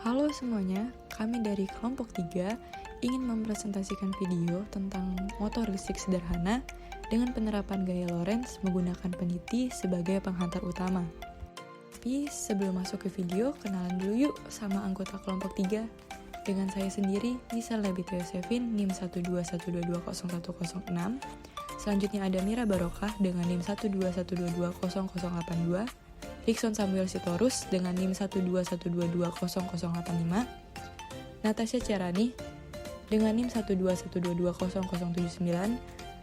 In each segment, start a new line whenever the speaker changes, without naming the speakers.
Halo semuanya, kami dari kelompok 3 ingin mempresentasikan video tentang motor listrik sederhana dengan penerapan gaya Lorentz menggunakan peniti sebagai penghantar utama. Tapi sebelum masuk ke video, kenalan dulu yuk sama anggota kelompok 3. Dengan saya sendiri, Nisa Labita Yosefin, NIM 121220106. Selanjutnya ada Mira Barokah dengan NIM 121220082. Rickson Samuel Sitorus dengan NIM 121220085, Natasha Ciarani dengan NIM 121220079,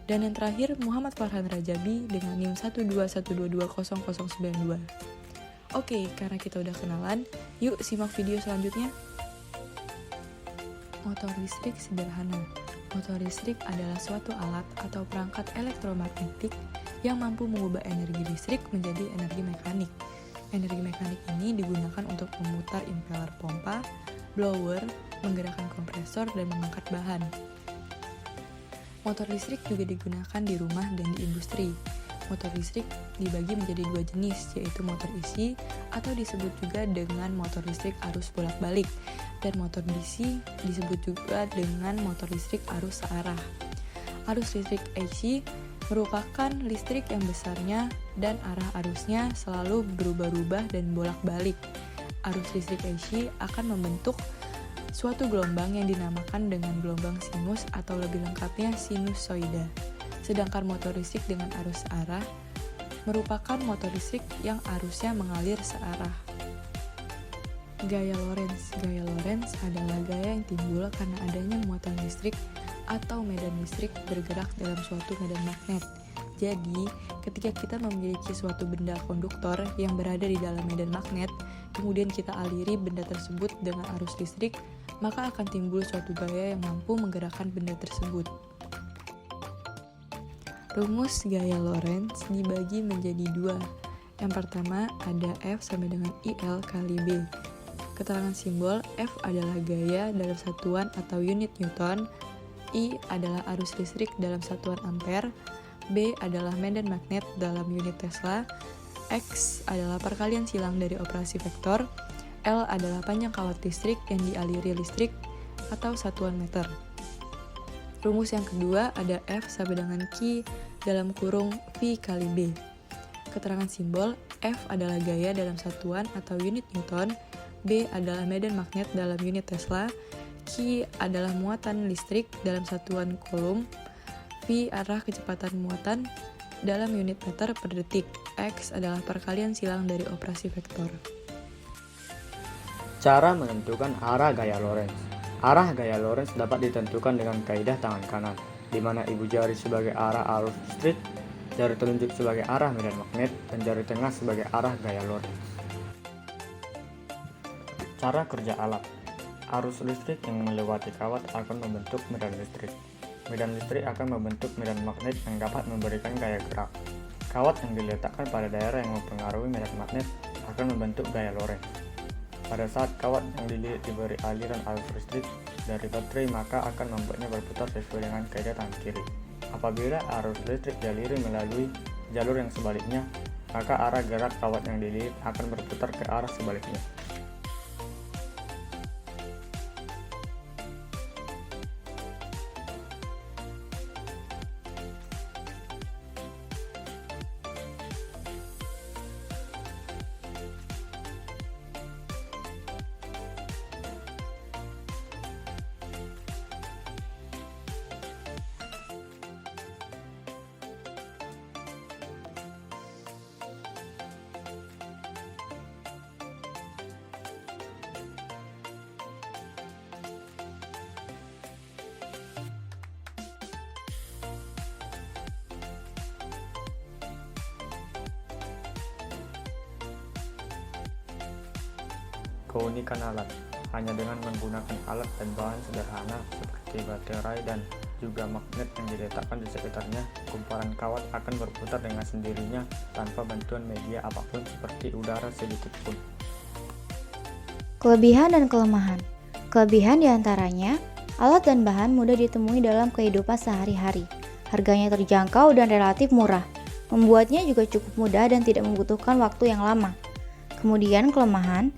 dan yang terakhir Muhammad Farhan Rajabi dengan NIM 121220092. Oke, karena kita udah kenalan, yuk simak video selanjutnya. Motor listrik sederhana. Motor listrik adalah suatu alat atau perangkat elektromagnetik yang mampu mengubah energi listrik menjadi energi mekanik. Energi mekanik ini digunakan untuk memutar impeller pompa, blower, menggerakkan kompresor, dan mengangkat bahan. Motor listrik juga digunakan di rumah dan di industri. Motor listrik dibagi menjadi dua jenis, yaitu motor isi atau disebut juga dengan motor listrik arus bolak-balik, dan motor DC disebut juga dengan motor listrik arus searah. Arus listrik AC merupakan listrik yang besarnya dan arah arusnya selalu berubah-ubah dan bolak-balik. Arus listrik AC akan membentuk suatu gelombang yang dinamakan dengan gelombang sinus atau lebih lengkapnya sinusoida. Sedangkan motor listrik dengan arus searah merupakan motor listrik yang arusnya mengalir searah. Gaya Lorentz. Gaya Lorentz adalah gaya yang timbul karena adanya muatan listrik atau medan listrik bergerak dalam suatu medan magnet. Jadi, ketika kita memiliki suatu benda konduktor yang berada di dalam medan magnet, kemudian kita aliri benda tersebut dengan arus listrik, maka akan timbul suatu gaya yang mampu menggerakkan benda tersebut. Rumus gaya Lorentz dibagi menjadi dua. Yang pertama ada F sama dengan IL kali B. Keterangan simbol, F adalah gaya dalam satuan atau unit Newton, I adalah arus listrik dalam satuan ampere, B adalah medan magnet dalam unit Tesla, X adalah perkalian silang dari operasi vektor, L adalah panjang kawat listrik yang dialiri listrik atau satuan meter. Rumus yang kedua ada F sama dengan Q dalam kurung V kali B. Keterangan simbol, F adalah gaya dalam satuan atau unit Newton, B adalah medan magnet dalam unit Tesla, Q adalah muatan listrik dalam satuan coulomb, V arah kecepatan muatan dalam unit meter per detik, X adalah perkalian silang dari operasi vektor.
Cara menentukan arah gaya Lorentz. Arah gaya Lorentz dapat ditentukan dengan kaidah tangan kanan, di mana ibu jari sebagai arah arus listrik, jari telunjuk sebagai arah medan magnet, dan jari tengah sebagai arah gaya Lorentz. Cara kerja alat. Arus listrik yang melewati kawat akan membentuk medan listrik. Medan listrik akan membentuk medan magnet yang dapat memberikan gaya gerak. Kawat yang diletakkan pada daerah yang mempengaruhi medan magnet akan membentuk gaya Lorentz. Pada saat kawat yang dililit diberi aliran arus listrik dari baterai, maka akan membuatnya berputar sesuai dengan kaidah tangan kiri. Apabila arus listrik dialiri melalui jalur yang sebaliknya, maka arah gerak kawat yang dililit akan berputar ke arah sebaliknya. Keunikan alat. Hanya dengan menggunakan alat dan bahan sederhana seperti baterai dan juga magnet yang diletakkan di sekitarnya, kumparan kawat akan berputar dengan sendirinya tanpa bantuan media apapun seperti udara sedikit pun.
Kelebihan dan kelemahan. Kelebihan diantaranya, alat dan bahan mudah ditemui dalam kehidupan sehari-hari. Harganya terjangkau dan relatif murah. Membuatnya juga cukup mudah dan tidak membutuhkan waktu yang lama. Kemudian kelemahan,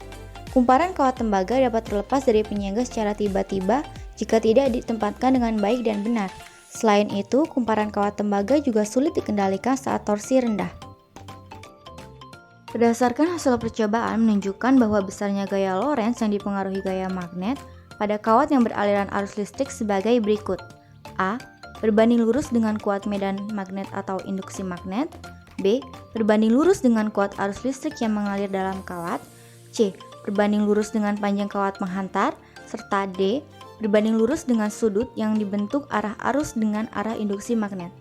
Kumparan kawat tembaga dapat terlepas dari penyangga secara tiba-tiba jika tidak ditempatkan dengan baik dan benar. Selain itu, kumparan kawat tembaga juga sulit dikendalikan saat torsi rendah. Berdasarkan hasil percobaan menunjukkan bahwa besarnya gaya Lorentz yang dipengaruhi gaya magnet pada kawat yang beraliran arus listrik sebagai berikut. A. Berbanding lurus dengan kuat medan magnet atau induksi magnet. B. Berbanding lurus dengan kuat arus listrik yang mengalir dalam kawat. C. Berbanding lurus dengan panjang kawat menghantar. Serta D. Berbanding lurus dengan sudut yang dibentuk arah arus dengan arah induksi magnet.